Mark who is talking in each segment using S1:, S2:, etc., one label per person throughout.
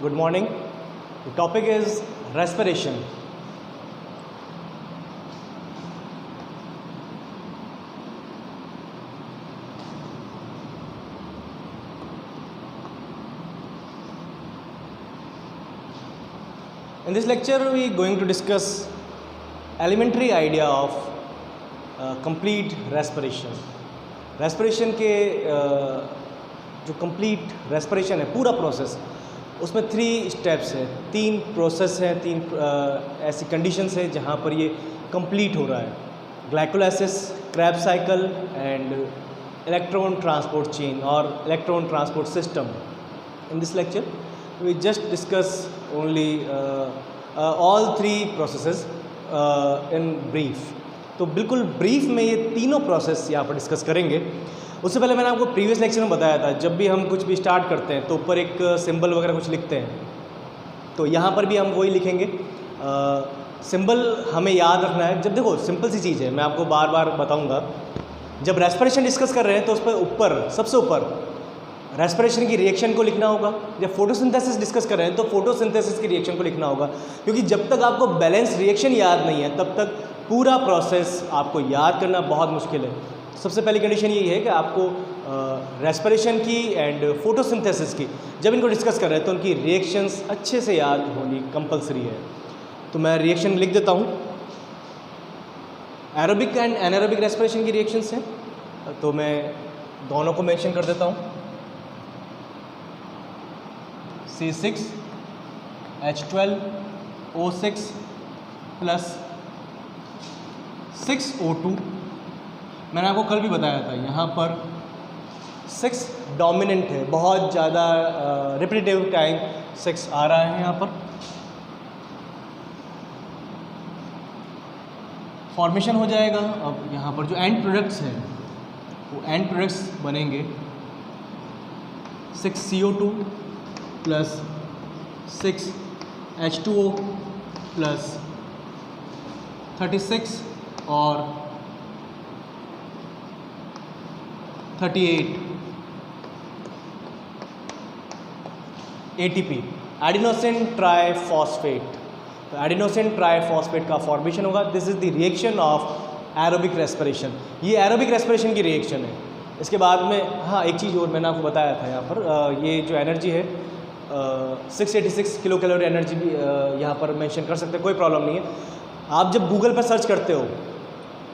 S1: Good morning. The topic is respiration. In this lecture, we are going to discuss elementary idea of complete respiration. Respiration के जो complete respiration है, पूरा process, उसमें 3 steps है, 3 process हैं, 3 ऐसी conditions है जहाँ पर ये कंप्लीट हो रहा है. Glycolysis, Krebs cycle and electron transport chain और electron transport system. In this lecture we just discuss only all 3 processes in brief. तो बिल्कुल ब्रीफ में ये तीनों प्रोसेस यहाँ पर डिस्कस करेंगे. उससे पहले मैंने आपको प्रीवियस लेक्चर में बताया था, जब भी हम कुछ भी स्टार्ट करते हैं तो ऊपर एक सिंबल वगैरह कुछ लिखते हैं, तो यहाँ पर भी हम वही लिखेंगे. सिंबल हमें याद रखना है. जब देखो सिंपल सी चीज़ है, मैं आपको बार बार बताऊँगा. जब रेस्पिरेशन डिस्कस कर रहे हैं तो उस पर ऊपर सबसे ऊपर रेस्पिरेशन की रिएक्शन को लिखना होगा. जब फोटोसिंथेसिस डिस्कस कर रहे हैं तो फोटोसिंथेसिस की रिएक्शन को लिखना होगा, क्योंकि जब तक आपको बैलेंस रिएक्शन याद नहीं है तब तक पूरा प्रोसेस आपको याद करना बहुत मुश्किल है. सबसे पहली कंडीशन यही है कि आपको रेस्पिरेशन की एंड फोटोसिंथेसिस की जब इनको डिस्कस कर रहे हैं तो उनकी रिएक्शंस अच्छे से याद होनी कंपलसरी है. तो मैं रिएक्शन लिख देता हूँ. एरोबिक एंड एनारोबिक रेस्पिरेशन की रिएक्शंस हैं, तो मैं दोनों को मेंशन कर देता हूँ. C6H12O6 plus 6O2. मैंने आपको कल भी बताया था, यहाँ पर 6 डोमिनेंट है, बहुत ज़्यादा रिपीटेटिव टाइम 6 आ रहा है. यहाँ पर फॉर्मेशन हो जाएगा. अब यहाँ पर जो एंड प्रोडक्ट्स हैं वो एंड प्रोडक्ट्स बनेंगे 6CO2 प्लस 6H2O प्लस 36 और 38 ATP, एडिनोसिन ट्राइफॉस्फेट. तो एडिनोसिन ट्राइफॉस्फेट का फॉर्मेशन होगा. This is the reaction of aerobic respiration. ये एरोबिक रेस्पिरेशन की रिएक्शन है. इसके बाद में हाँ एक चीज़ और मैंने आपको बताया था, यहाँ पर ये जो एनर्जी है 686 किलो कैलोरी एनर्जी भी यहाँ पर मेंशन कर सकते हैं, कोई प्रॉब्लम नहीं है. आप जब गूगल पर सर्च करते हो,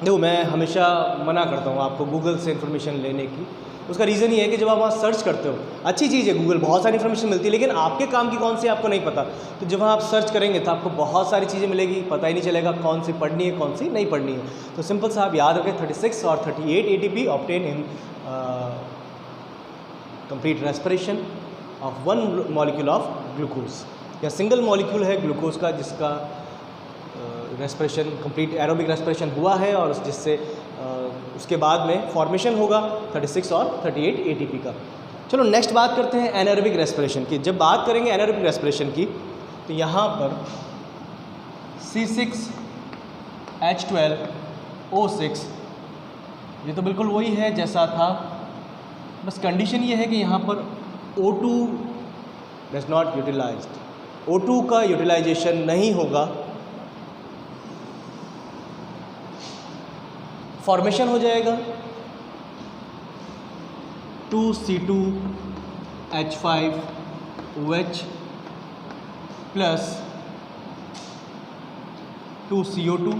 S1: देखो मैं हमेशा मना करता हूँ आपको गूगल से इन्फॉर्मेशन लेने की. उसका रीज़न ये है कि जब आप वहाँ सर्च करते हो, अच्छी चीज़ है गूगल, बहुत सारी इन्फॉर्मेशन मिलती है, लेकिन आपके काम की कौन सी आपको नहीं पता. तो जब आप सर्च करेंगे तो आपको बहुत सारी चीज़ें मिलेगी, पता ही नहीं चलेगा कौन सी पढ़नी है कौन सी नहीं पढ़नी है. तो सिंपल सा आप याद रखें, 36 और 38 ATP obtain in complete respiration of 1 molecule of glucose. या सिंगल मॉलिक्यूल है ग्लूकोज का जिसका रेस्पिरेशन कंप्लीट एरोबिक रेस्पिरेशन हुआ है, और जिससे उसके बाद में फॉर्मेशन होगा 36 और 38 ATP का. चलो नेक्स्ट बात करते हैं एनारोबिक रेस्पिरेशन की. जब बात करेंगे एनारोबिक रेस्पिरेशन की तो यहाँ पर C6H12O6 ये तो बिल्कुल वही है जैसा था, बस कंडीशन ये है कि यहाँ पर O2 does not utilised. O2 का यूटिलाइजेशन नहीं होगा. फॉर्मेशन हो जाएगा 2C2H5OH plus 2CO2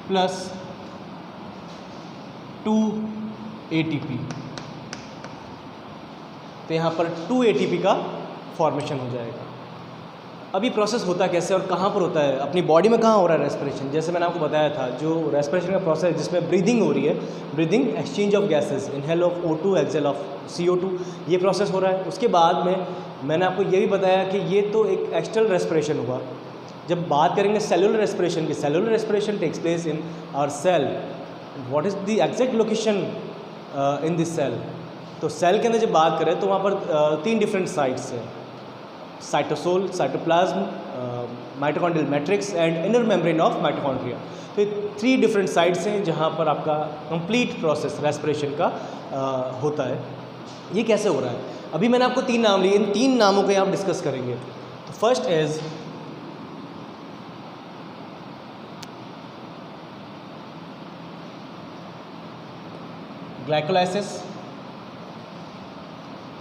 S1: plus 2 ATP. तो यहाँ पर 2 ATP का फॉर्मेशन हो जाएगा. अभी प्रोसेस होता कैसे और कहाँ पर होता है, अपनी बॉडी में कहाँ हो रहा है रेस्पिरेशन. जैसे मैंने आपको बताया था, जो रेस्पिरेशन का प्रोसेस जिसमें ब्रीदिंग हो रही है, breathing exchange of gases, inhale of O2 exhale of CO2, ये प्रोसेस हो रहा है. उसके बाद में मैंने आपको ये भी बताया कि ये तो एक एक्सटर्नल रेस्पिरेशन हुआ. जब बात करेंगे सेलुलर रेस्पिरेशन की, cellular respiration takes place in our cell. What is the exact location in this cell. तो सेल के अंदर जब बात करें तो वहाँ पर 3 डिफरेंट साइट्स हैं. Cytosol, cytoplasm, mitochondrial matrix and inner membrane of mitochondria. तो 3 डिफरेंट साइट्स हैं जहाँ पर आपका कंप्लीट प्रोसेस रेस्पिरेशन का होता है. ये कैसे हो रहा है? अभी मैंने आपको 3 नाम लिए, इन 3 नामों को आप डिस्कस करेंगे। तो first is glycolysis.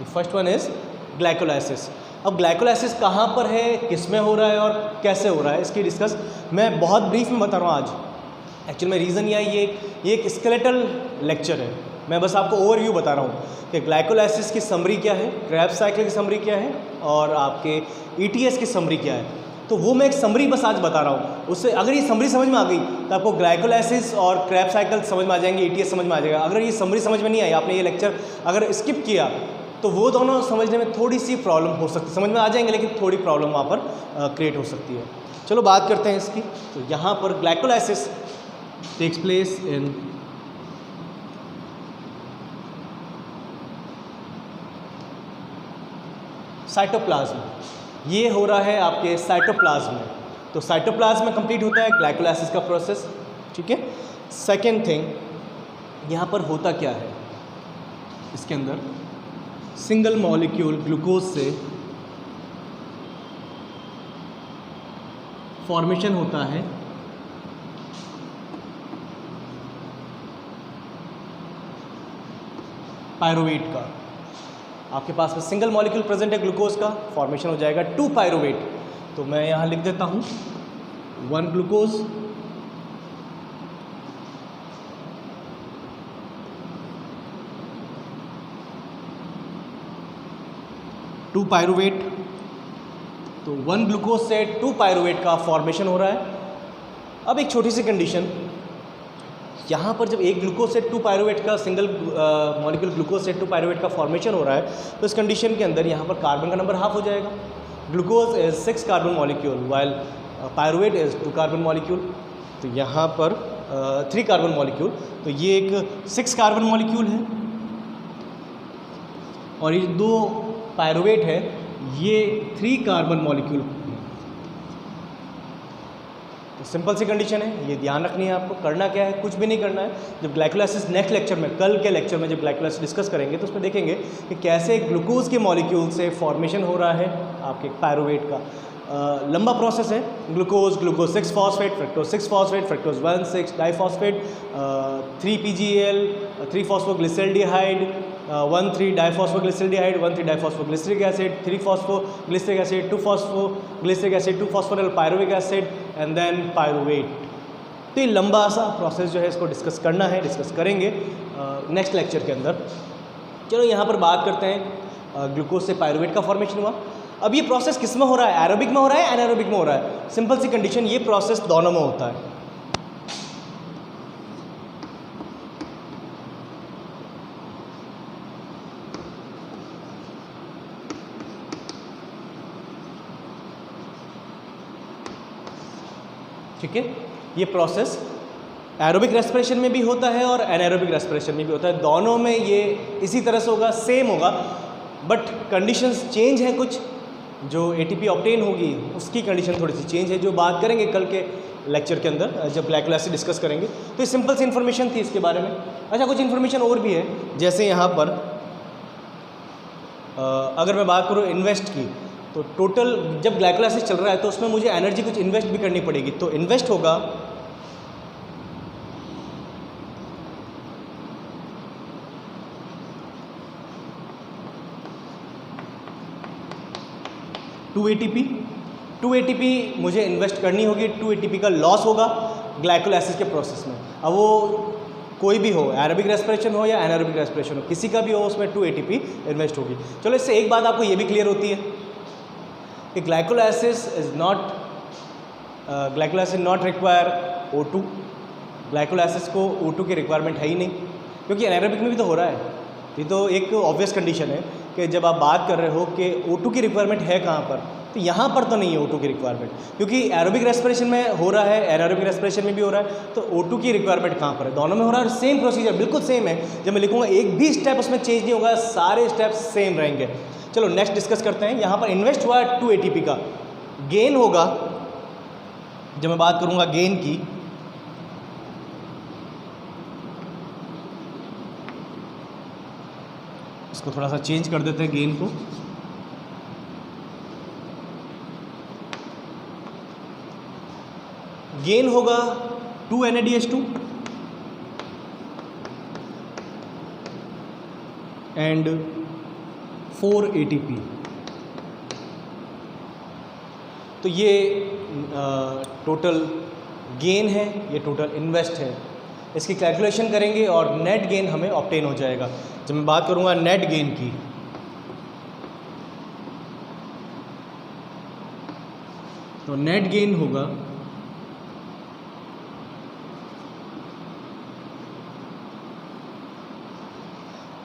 S1: The first one is glycolysis. अब ग्लाइकोलाइसिस कहाँ पर है, किस में हो रहा है और कैसे हो रहा है, इसकी डिस्कस मैं बहुत ब्रीफ में बता रहा हूँ आज। एक्चुअल में रीज़न यह है, ये एक स्केलेटल लेक्चर है, मैं बस आपको ओवरव्यू बता रहा हूँ कि ग्लाइकोलाइसिस की समरी क्या है, क्रेब्स साइकिल की समरी क्या है और आपके ईटीएस की समरी क्या है। तो वो मैं एक समरी बस आज बता रहा हूँ, उससे अगर ये समरी समझ में आ गई तो आपको ग्लाइकोलाइसिस और क्रेब्स साइकिल समझ में आ जाएंगे, ईटीएस समझ में आ जाएगा। अगर ये समरी समझ में नहीं आई, आपने ये लेक्चर अगर स्किप किया तो वो दोनों समझने में थोड़ी सी प्रॉब्लम हो सकती है, समझ में आ जाएंगे लेकिन थोड़ी प्रॉब्लम वहाँ पर क्रिएट हो सकती है। चलो बात करते हैं इसकी। तो यहाँ पर glycolysis takes place in cytoplasm. ये हो रहा है आपके साइटोप्लाज्म में। तो साइटोप्लाज्म में कंप्लीट होता है ग्लाइकोलाइसिस का प्रोसेस, ठीक है। सेकेंड थिंग, यहाँ पर होता क्या है, इसके अंदर सिंगल मॉलिक्यूल ग्लूकोज से फॉर्मेशन होता है पायरुवेट का। आपके पास में सिंगल मॉलिक्यूल प्रेजेंट है ग्लूकोज का, फॉर्मेशन हो जाएगा 2 पायरुवेट। तो मैं यहाँ लिख देता हूँ 1 ग्लूकोज, 2 पायरुवेट। तो 1 ग्लूकोज से 2 पायरुवेट का फॉर्मेशन हो रहा है। अब एक छोटी सी कंडीशन, यहाँ पर जब एक ग्लूकोज से 2 पायरुवेट का सिंगल मॉलिक्यूल ग्लूकोज से 2 पायरुवेट का फॉर्मेशन हो रहा है, तो इस कंडीशन के अंदर यहाँ पर कार्बन का नंबर हाफ हो जाएगा। Glucose is 6 carbon molecule while pyruvate is 2 carbon molecule. तो यहाँ पर 3 कार्बन मॉलिक्यूल, तो ये एक 6 कार्बन मॉलिक्यूल है और ये 2 पायरुवेट है, ये 3 कार्बन मॉलिक्यूल। तो सिंपल सी कंडीशन है, ये ध्यान रखनी है आपको। करना क्या है, कुछ भी नहीं करना है। जब ग्लाइकोलाइसिस नेक्स्ट लेक्चर में, कल के लेक्चर में जब ग्लाइकोलाइसिस डिस्कस करेंगे तो उसमें देखेंगे कि कैसे ग्लूकोज के मॉलिक्यूल से फॉर्मेशन हो रहा है आपके पायरुवेट का। लंबा प्रोसेस है। Glucose 6 phosphate, fructose 6 phosphate, fructose 1,6 diphosphate, 3 PGL, 3 phosphoglyceraldehyde, 1,3 diphosphoglyceraldehyde, 1,3 diphosphoglyceric acid, 3 phosphoglyceric acid, 2 phosphoglyceric acid, 2 phosphoryl pyruvic acid and then pyruvate. तो ये लंबा सा प्रोसेस जो है इसको डिस्कस करना है, डिस्कस करेंगे नेक्स्ट लेक्चर के अंदर। चलो यहाँ पर बात करते हैं ग्लूकोज से पायरुवेट का फॉर्मेशन हुआ। अब ये प्रोसेस किस में हो रहा है, एरोबिक में हो रहा है, एनारोबिक में हो रहा है? सिंपल सी कंडीशन, ये प्रोसेस दोनों में होता है। ठीक है, ये प्रोसेस एरोबिक रेस्पिरेशन में भी होता है और एनारोबिक रेस्पिरेशन में भी होता है। दोनों में ये इसी तरह से होगा, सेम होगा, बट कंडीशंस चेंज हैं कुछ। जो एटीपी ऑब्टेन होगी उसकी कंडीशन थोड़ी सी चेंज है, जो बात करेंगे कल के लेक्चर के अंदर जब ग्लाइकोलाइसिस डिस्कस करेंगे। तो ये सिंपल सी इन्फॉर्मेशन थी इसके बारे में। अच्छा, कुछ इन्फॉर्मेशन और भी है, जैसे यहाँ पर अगर मैं बात करूँ इन्वेस्ट की, तो टोटल जब ग्लाइकोलाइसिस चल रहा है तो उसमें मुझे एनर्जी कुछ इन्वेस्ट भी करनी पड़ेगी। तो इन्वेस्ट होगा टू एटीपी मुझे इन्वेस्ट करनी होगी। 2 ATP का लॉस होगा ग्लाइकोलाइसिस के प्रोसेस में। अब वो कोई भी हो, एरोबिक रेस्पिरेशन हो या एनारोबिक रेस्पिरेशन हो, किसी का भी हो, उसमें 2 ATP इन्वेस्ट होगी। चलो, इससे एक बात आपको ये भी क्लियर होती है कि glycolysis not require O2। Glycolysis को O2 की रिक्वायरमेंट है ही नहीं, क्योंकि एनारोबिक में भी तो हो रहा है। ये तो एक ऑब्वियस कंडीशन है कि जब आप बात कर रहे हो कि O2 की रिक्वायरमेंट है कहाँ पर, तो यहाँ पर तो नहीं है O2 की रिक्वायरमेंट, क्योंकि एरोबिक रेस्पिरेशन में हो रहा है, एनारोबिक रेस्पिरेशन में भी हो रहा है। तो O2 की रिक्वायरमेंट कहाँ पर है? दोनों में हो रहा है। सेम प्रोसीजर बिल्कुल सेम है। जब मैं लिखूँगा एक भी स्टेप उसमें चेंज नहीं होगा, सारे स्टेप्स सेम रहेंगे। चलो नेक्स्ट डिस्कस करते हैं। यहाँ पर इन्वेस्ट हुआ 2 ATP का, गेन होगा, जब मैं बात करूँगा गेन की, इसको थोड़ा सा चेंज कर देते हैं गेन को। गेन होगा 2 NaDH2 एंड 4 ATP। तो ये टोटल गेन है, ये टोटल इन्वेस्ट है। इसकी कैलकुलेशन करेंगे और नेट गेन हमें ऑब्टेन हो जाएगा। जब मैं बात करूंगा नेट गेन की, तो नेट गेन होगा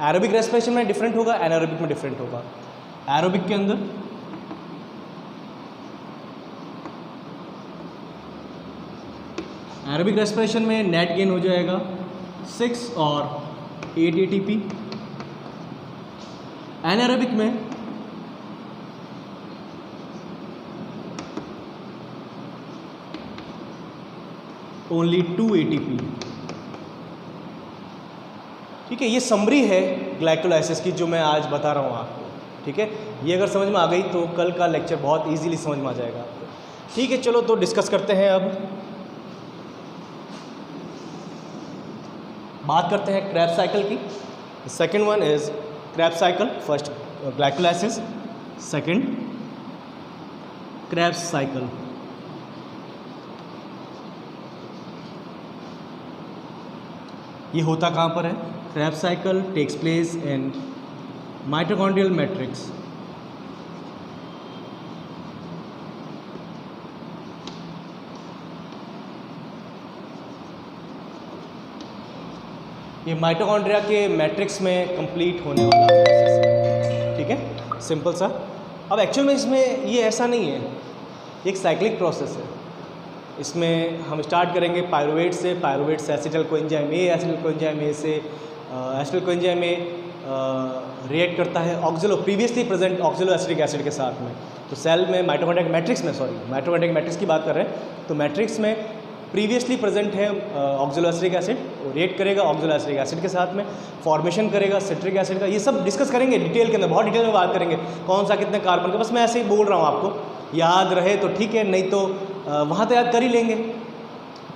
S1: एरोबिक रेस्पिरेशन में डिफरेंट होगा, एनारोबिक में डिफरेंट होगा। एरोबिक के अंदर एरोबिक रेस्पिरेशन में नेट गेन हो जाएगा 6 और 8 ATP। एनारोबिक में ओनली 2 ATP। ठीक है, ये समरी है ग्लाइकोलाइसिस की जो मैं आज बता रहा हूँ आपको। ठीक है, ये अगर समझ में आ गई तो कल का लेक्चर बहुत इजीली समझ में आ जाएगा आपको। ठीक है, चलो तो डिस्कस करते हैं। अब बात करते हैं क्रेब्स साइकिल की। Second one is Krebs cycle. First glycolysis, second Krebs cycle. ये होता कहाँ पर है? Krebs cycle takes place in mitochondrial matrix. ये माइटोकॉन्ड्रिया के मैट्रिक्स में कंप्लीट होने वाला प्रोसेस है। ठीक है, सिंपल सा। अब एक्चुअल में इसमें ये ऐसा नहीं है, ये एक साइक्लिक प्रोसेस है। इसमें हम स्टार्ट करेंगे पायरुवेट से acetyl coenzyme A, acetyl coenzyme A से एसिटाइल कोएंजाइम ए रिएक्ट करता है oxalo previously present oxalo acetic acid के साथ में। तो सेल में माइटोकॉन्ड्रिया मैट्रिक्स में, माइटोकॉन्ड्रिया मैट्रिक्स की बात कर रहे हैं, तो मैट्रिक्स में प्रीवियसली प्रेजेंट है ऑक्सिलो एसिटिक एसिड, वो रिएक्ट करेगा ऑक्सिलो एसिटिक एसिड के साथ में, फॉर्मेशन करेगा सिट्रिक एसिड का। ये सब डिस्कस करेंगे डिटेल के अंदर, बहुत डिटेल में बात करेंगे कौन सा कितने कार्बन का। बस मैं ऐसे ही बोल रहा हूँ, आपको याद रहे तो ठीक है, नहीं तो वहाँ तो याद कर ही लेंगे।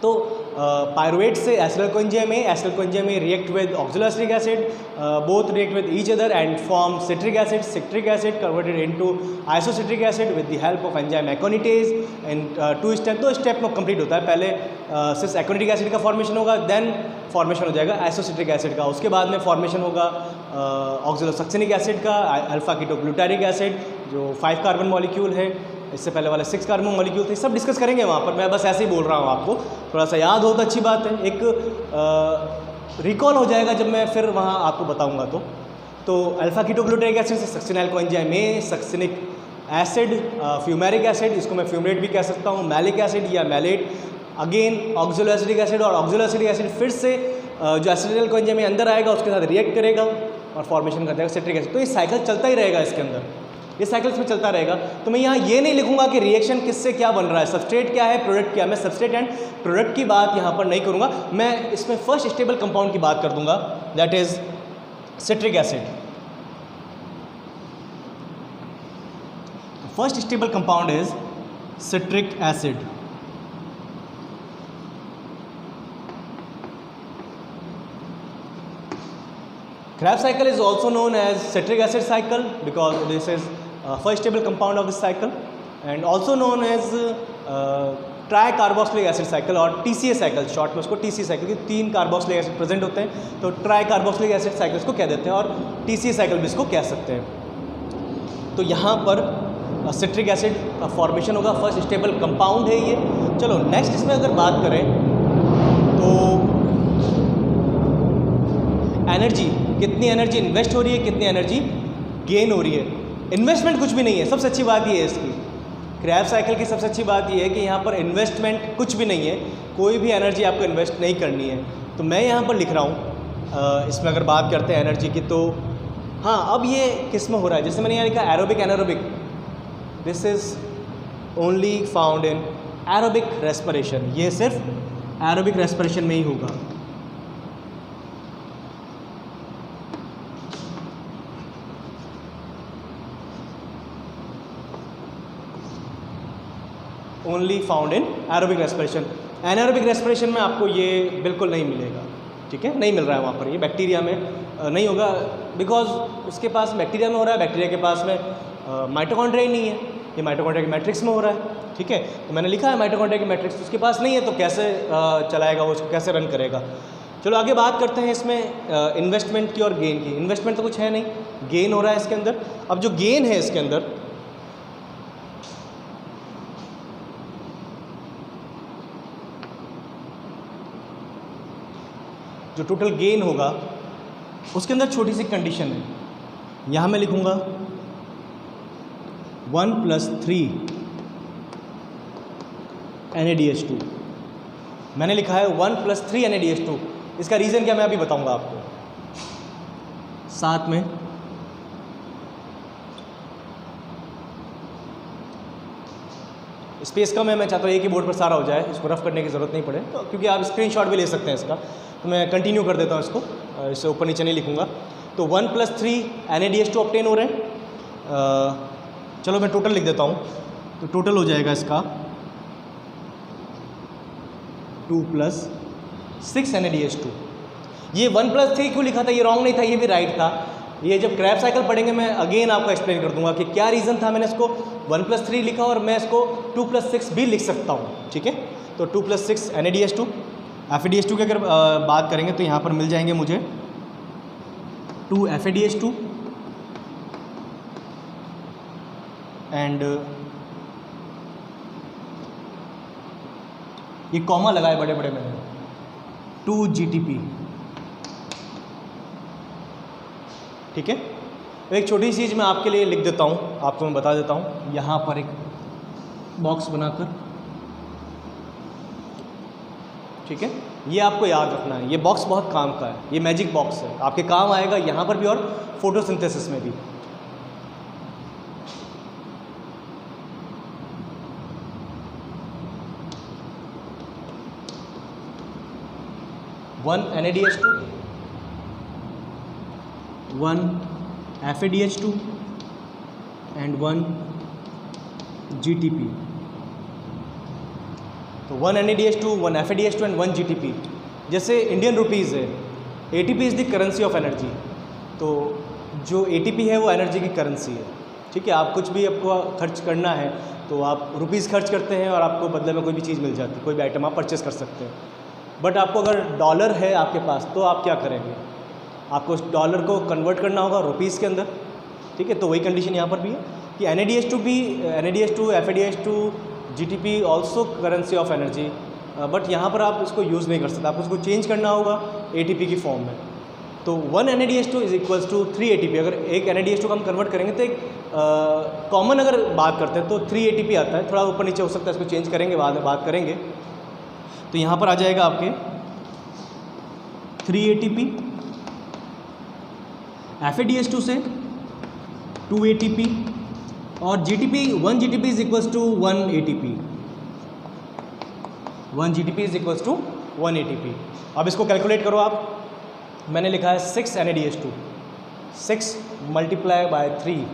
S1: तो पायरुवेट से acetyl coenzyme A react with oxalo acetic acid, both react with each other and form citric acid converted into isocitric acid with the help of enzyme एकोनिटेज। In 2 step, 2 step में कंप्लीट होता है। पहले सिर्फ aconitic acid का formation होगा, then formation हो जाएगा isocitric acid का। उसके बाद में फॉर्मेशन होगा ऑक्सिलो सक्सिनिक एसिड का, अल्फा कीटोग्लूटारिक एसिड जो 5 कार्बन मॉलिक्यूल है, इससे पहले वाले 6 कार्बन मॉलिक्यूल थे। सब डिस्कस करेंगे वहाँ पर, मैं बस ऐसे ही बोल रहा हूँ आपको, थोड़ा सा याद हो तो अच्छी बात है, एक रिकॉल हो जाएगा जब मैं फिर वहाँ आपको बताऊँगा। तो अल्फा कीटोग्लूटारिक एसिड से succinyl coenzyme A, succinic acid, fumaric acid, इसको मैं फ्यूमेट भी कह सकता हूँ, मैलिक एसिड या malate, again oxaloacetic acid, और ऑक्सिलो एसिटिक एसिड फिर से जो एसिटाइल कोएंजाइम में अंदर आएगा उसके साथ रिएक्ट करेगा और फॉर्मेशन कर देगा सिट्रिक एसिड। तो ये साइकिल चलता ही रहेगा इसके अंदर, ये साइकिल्स में चलता रहेगा। तो मैं यहाँ ये नहीं लिखूंगा कि रिएक्शन किससे क्या बन रहा है, सबस्ट्रेट क्या है, प्रोडक्ट क्या है। मैं सबस्ट्रेट एंड प्रोडक्ट की बात यहाँ पर नहीं करूँगा, मैं इसमें फर्स्ट स्टेबल कंपाउंड की बात कर दूंगा, that is citric acid. First stable compound is citric acid. Krebs cycle is also known as citric acid cycle because this is first stable compound of this cycle, and also known as tricarboxylic acid cycle और TCA cycle, short में उसको TCA cycle, की 3 carboxylic acid present होते हैं तो tricarboxylic acid cycle इसको कह देते हैं, और TCA साइकिल भी इसको कह सकते हैं। तो यहाँ पर सिट्रिक एसिड का फॉर्मेशन होगा, फर्स्ट स्टेबल कंपाउंड है ये। चलो नेक्स्ट इसमें अगर बात करें तो एनर्जी, कितनी एनर्जी इन्वेस्ट हो रही है, कितनी एनर्जी गेन हो रही है। इन्वेस्टमेंट कुछ भी नहीं है, सबसे अच्छी बात ये है इसकी, क्रैब साइकिल की सबसे अच्छी बात ये है कि यहाँ पर इन्वेस्टमेंट कुछ भी नहीं है, कोई भी एनर्जी आपको इन्वेस्ट नहीं करनी है। तो मैं यहाँ पर लिख रहा हूँ, इसमें अगर बात करते हैं एनर्जी की, तो हाँ अब ये किस में हो रहा है, जैसे मैंने यहाँ लिखा aerobic anaerobic, this is only found in aerobic respiration, ये सिर्फ एरोबिक रेस्पिरेशन में ही होगा। Only found in aerobic respiration. Anaerobic respiration में आपको ये बिल्कुल नहीं मिलेगा, ठीक है, नहीं मिल रहा है वहाँ पर, ये बैक्टीरिया में नहीं होगा, बिकॉज उसके पास बैक्टीरिया में हो रहा है, बैक्टीरिया के पास में माइटोकॉन्ड्रिया ही नहीं है, ये माइटोकॉन्ड्रिया की मैट्रिक्स में हो रहा है, ठीक है। तो मैंने लिखा है माइटोकॉन्ड्रिया की मैट्रिक्स उसके पास नहीं है, तो कैसे चलाएगा वो, उसको कैसे रन करेगा। चलो आगे बात करते हैं इसमें इन्वेस्टमेंट की और गेन की। इन्वेस्टमेंट तो कुछ है नहीं, गेन हो रहा है इसके अंदर। अब जो गेन है इसके अंदर, जो टोटल गेन होगा उसके अंदर छोटी सी कंडीशन है, यहाँ मैं लिखूँगा 1+3 NaDH2। मैंने लिखा है 1+3 NaDH2। इसका रीज़न क्या मैं अभी बताऊंगा आपको। साथ में स्पेस कम है, मैं चाहता हूँ एक ही बोर्ड पर सारा हो जाए, इसको रफ करने की ज़रूरत नहीं पड़े, तो क्योंकि आप स्क्रीनशॉट भी ले सकते हैं इसका, तो मैं कंटिन्यू कर देता हूँ इसको, इससे ऊपर नीचे नहीं लिखूँगा। तो 1+3 NaDH2 ऑब्टेन हो रहे हैं। चलो मैं टोटल लिख देता हूँ, तो टोटल हो जाएगा इसका 2+6 NaDH2। ये 1+3 क्यों लिखा था, ये रॉन्ग नहीं था, ये भी राइट था। ये जब क्रैब साइकिल पढ़ेंगे मैं अगेन आपको एक्सप्लेन कर दूंगा कि क्या रीज़न था मैंने इसको 1+3 लिखा और मैं इसको 2+6 भी लिख सकता हूँ, ठीक है। तो 2+6 NaDH2। FADH2 की अगर बात करेंगे तो यहाँ पर मिल जाएंगे मुझे 2 FADH2 एंड ये कॉमा लगाए बड़े बड़े मैंने, 2 GTP, ठीक है। तो एक छोटी सी चीज़ मैं आपके लिए लिख देता हूँ, आपको मैं बता देता हूँ, यहाँ पर एक बॉक्स बनाकर, ठीक है। ये आपको याद रखना है, ये बॉक्स बहुत काम का है, ये मैजिक बॉक्स है, आपके काम आएगा यहाँ पर भी और फोटोसिंथेसिस में भी। One NaDH2, 1 FADH2 and 1 GTP। तो 1 NaDH2, 1 FADH2 एंड 1 GTP। जैसे इंडियन रुपीज़ है, ATP is the currency of energy, तो जो ATP है वो एनर्जी की करेंसी है, ठीक है। आप कुछ भी आपको खर्च करना है तो आप रुपीज़ खर्च करते हैं और आपको बदले में कोई भी चीज़ मिल जाती है, कोई भी आइटम आप परचेस कर सकते हैं। बट आपको अगर डॉलर है आपके पास तो आप क्या करेंगे, आपको उस डॉलर को कन्वर्ट करना होगा रुपीज़ के अंदर, ठीक है। तो वही कंडीशन यहाँ पर भी है कि NaDH2, FADH2, GTP also currency of energy, but यहाँ पर आप इसको यूज़ नहीं कर सकते, आपको उसको चेंज करना होगा ATP की फॉर्म में। तो 1 NaDH2 is equals to 3 ATP। अगर एक NaDH2 को हम कन्वर्ट करेंगे तो एक कॉमन अगर बात करते हैं तो 3 ATP आता है, थोड़ा ऊपर नीचे हो सकता है, इसको चेंज करेंगे, बाद में बात करेंगे। तो यहाँ पर आ जाएगा आपके 3 ATP, FADH2 से 2 ATP और GTP 1 GTP is equals to 1 ATP, 1 GTP is equals to 1 ATP। अब इसको कैलकुलेट करो आप, मैंने लिखा है 6 NaDH2, 6 मल्टीप्लाई बाय 3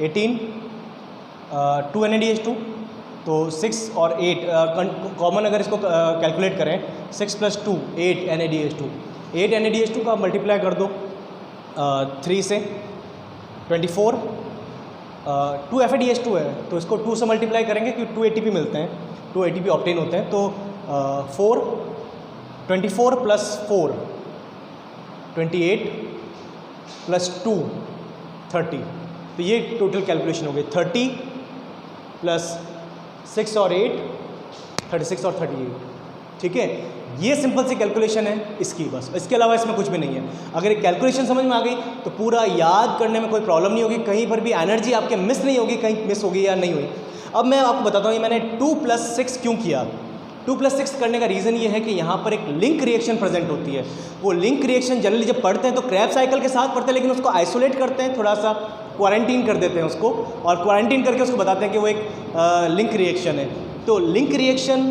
S1: 18, 2 NaDH2, तो 6 और 8 कॉमन अगर इसको कैलकुलेट करें 6 + 2 8 NaDH2, 8 NaDH2 का मल्टीप्लाई कर दो 3 से 24, 2 FADH2 है तो इसको 2 से मल्टीप्लाई करेंगे क्योंकि 2 ATP मिलते हैं, 2 ATP ऑब्टेन होते हैं। तो 24 + 4 28 + 2 30। तो ये टोटल कैलकुलेशन हो गई, 30 + 6 और 8 36 और 38, ठीक है। ये सिंपल सी कैलकुलेशन है इसकी, बस इसके अलावा इसमें कुछ भी नहीं है। अगर एक कैलकुलेशन समझ में आ गई तो पूरा याद करने में कोई प्रॉब्लम नहीं होगी, कहीं पर भी एनर्जी आपके मिस नहीं होगी, कहीं मिस होगी या नहीं हुई। अब मैं आपको बताता हूँ ये मैंने 2 + 6 क्यों किया। 2 + 6 करने का रीज़न ये है कि यहाँ पर एक लिंक रिएक्शन प्रेजेंट होती है। वो लिंक रिएक्शन जनरली जब पढ़ते हैं तो क्रैब साइकिल के साथ पढ़ते हैं, लेकिन उसको आइसोलेट करते हैं, थोड़ा सा क्वारंटीन कर देते हैं उसको, और क्वारंटीन करके उसको बताते हैं कि वो एक लिंक रिएक्शन है। तो लिंक रिएक्शन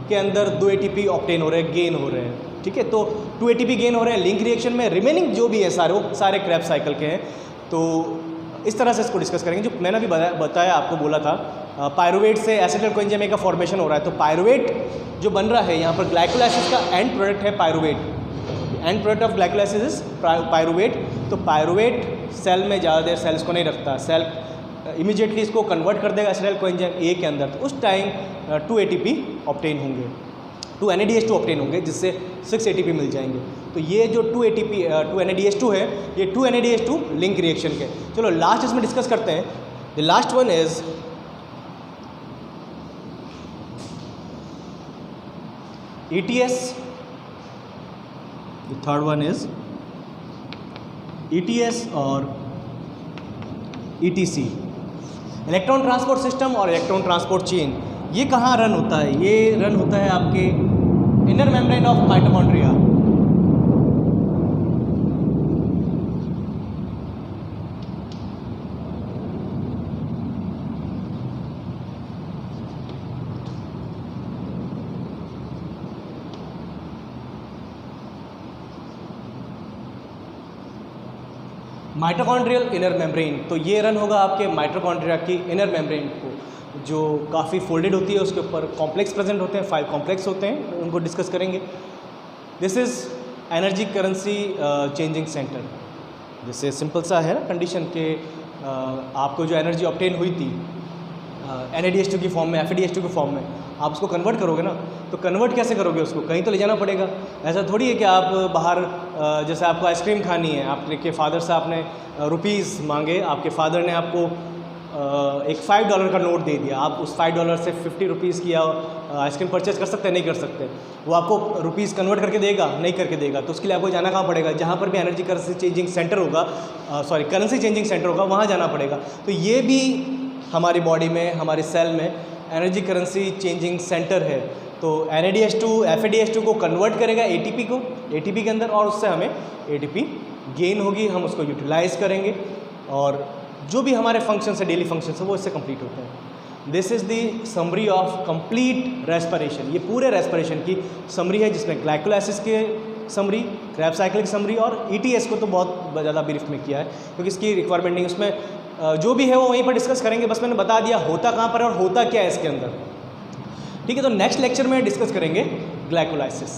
S1: के अंदर 2 ATP ऑब्टेन हो रहे हैं, गेन हो रहे हैं, ठीक है। तो 2 ATP गेन हो रहे हैं लिंक रिएक्शन में, रिमेनिंग जो भी है सारे वो सारे क्रैब साइकिल के हैं। तो इस तरह से इसको डिस्कस करेंगे। जो मैंने अभी बताया आपको बोला था पायरुवेट से एसिटिल कोएंजाइम ए का फॉर्मेशन हो रहा है। तो पायरुवेट जो बन रहा है यहाँ पर ग्लाइकोलाइसिस का एंड प्रोडक्ट है pyruvate, and product of glycolysis is pyruvate. तो पायरुवेट सेल में ज़्यादा देर सेल्स को नहीं रखता, सेल इमीडिएटली इसको कन्वर्ट कर देगा एसिटिल कोएंजाइम ए के अंदर। तो उस टाइम 2 ATP ऑब्टेन होंगे, 2 NADH2 ऑब्टेन होंगे, जिससे 6 ATP मिल जाएंगे। तो ये जो 2 NADH2 है, ये 2 NADH2 लिंक रिएक्शन के। चलो लास्ट इसमें डिस्कस करते हैं। The last one is ETS, the third one is ETS और ETC, इलेक्ट्रॉन ट्रांसपोर्ट सिस्टम और इलेक्ट्रॉन ट्रांसपोर्ट चेन। ये कहाँ रन होता है? ये रन होता है आपके inner membrane of mitochondria. Mitochondrial inner membrane, तो ये रन होगा आपके माइटोकॉन्ड्रिया की इनर मेम्ब्रेन को, जो काफ़ी फोल्डेड होती है, उसके ऊपर कॉम्प्लेक्स प्रेजेंट होते हैं, 5 कॉम्प्लेक्स होते हैं, उनको डिस्कस करेंगे। This is energy currency changing centre. जैसे सिंपल सा है ना कंडीशन के आपको जो एनर्जी ऑब्टेन हुई थी NADH2 की फॉर्म में, FADH2 की फॉर्म में, आप उसको कन्वर्ट करोगे ना, तो कन्वर्ट कैसे करोगे? उसको कहीं तो ले जाना पड़ेगा। ऐसा थोड़ी है कि आप बाहर जैसे आपको आइसक्रीम खानी है, आपके फादर से आपने रुपीज़ मांगे, आपके फादर ने आपको एक $5 का नोट दे दिया, आप उस $5 से 50 रुपीज़ की आइसक्रीम परचेज कर सकते हैं? नहीं कर सकते। वो आपको रुपीज़ कन्वर्ट करके देगा? नहीं करके देगा। तो उसके लिए आपको जाना कहाँ पड़ेगा? जहाँ पर भी एनर्जी करेंसी चेंजिंग सेंटर होगा, करेंसी चेंजिंग सेंटर होगा, वहाँ जाना पड़ेगा। तो ये भी हमारी बॉडी में, हमारे सेल में एनर्जी करेंसी चेंजिंग सेंटर है। तो NADH2 FADH2 को कन्वर्ट करेगा ATP के अंदर, और उससे हमें ATP गेन होगी, हम उसको यूटिलाइज करेंगे, और जो भी हमारे फंक्शंस है, डेली फंक्शंस है, वो इससे कंप्लीट होते हैं। This is the summary of complete respiration. ये पूरे रेस्पिरेशन की समरी है, जिसमें ग्लाइकोलाइसिस के समरी, क्रैब साइकिल की समरी, और ETS को तो बहुत ज़्यादा ब्रीफ में किया है, क्योंकि इसकी रिक्वायरमेंट नहीं, उसमें जो भी है वो वहीं पर डिस्कस करेंगे। बस मैंने बता दिया होता कहाँ पर है और होता क्या है इसके अंदर। ठीक है, तो नेक्स्ट लेक्चर में डिस्कस करेंगे ग्लाइकोलाइसिस।